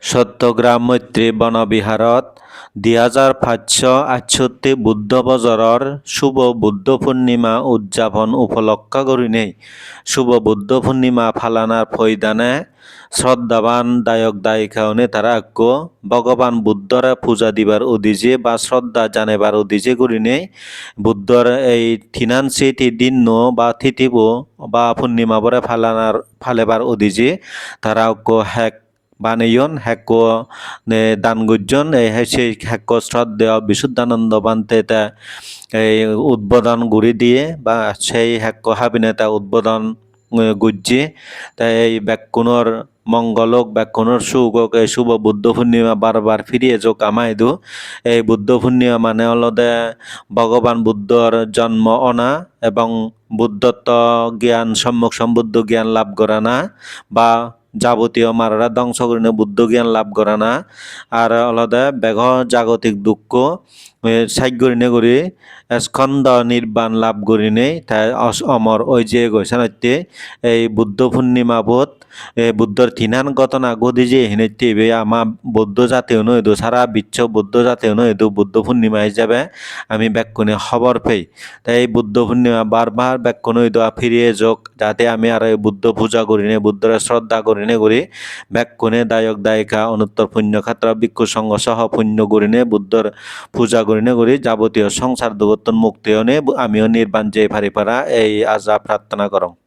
সত্যগ্রাম মৈত্ৰী বনবিহাৰত 2568 বুদ্ধ বজৰৰ শুভ বুদ্ধ পূৰ্ণিমা উদযাপন উপলক্ষ কৰিনেই শুভ বুদ্ধ পূৰ্ণিমা ফালানার ফৈদানে শ্রদ্ধাবান দায়ক দায়িকাওনে তারা আক্কো ভগবান বুদ্ধরে পূজা দিবার উদ্দেশ্যে বা শ্রদ্ধা জানেবার উদ্দেশ্যে করিনে বুদ্ধর এই থিনানসি দিন বা তিথিব বা পূর্ণিমা বরে ফালেবার উদ্দেশ্যে তারা আক্কো হ্যাক বানাইন হেকো দান গুজন সেই হেকো শ্রদ্ধেয় বিশুদ্ধানন্দ বান্তেতে এই উদ্বোধন গুড়ি দিয়ে বা সেই হেকো হাবিনেতা উদ্বোধন গুজ্জি তাই এই ব্যাকুণর মঙ্গলক ব্যাকুণর সুগক এই শুভ বুদ্ধ পূর্ণিমা বারবার ফিরিয়ে যোগ আমাইদু এই বুদ্ধ পূর্ণিমা মানে হলদে ভগবান বুদ্ধর জন্ম অনা এবং বুদ্ধত্ব জ্ঞান সম্যক সম্বুদ্ধ জ্ঞান লাভ করা না বা যাবতীয় মারারা ধ্বংস করে বুদ্ধ জ্ঞান লাভ করা না আর আলাদা বেঘ জাগতিক দুঃখ সাগ্যরিনে করি স্কন্দ নির্বাণ লাভ করিনে তাই অমর ওই যে গৈসানত্যে এই বুদ্ধ পূর্ণিমা বোধ বুদ্ধর থিনান ঘটনা গদি যে হিনেতে আমার বৌদ্ধ জাতীয় নইদু সারা বিশ্ব বৌদ্ধ জাতীয় নইদু বুদ্ধ পূর্ণিমা হিসাবে আমি ব্যাকুণে খবর পেই তাই এই বুদ্ধ পূর্ণিমা বারবার ব্যাকুণ হইদু ফিরিয়ে যোগ যাতে আমি আর এই বুদ্ধ পূজা করিনে বুদ্ধরে শ্রদ্ধা করিনে করি ব্যাকুণে দায়ক দায়িকা অনুত্তর পুণ্য ক্ষেত্র ভিক্ষু সঙ্গ সহ পুণ্য করিনে বুদ্ধর পূজা করিনে করি যাবতীয় সংসার দুগতন মুক্তি হনে আমিও নির্বাণ যে পারি পারা এই আজা প্রার্থনা করম।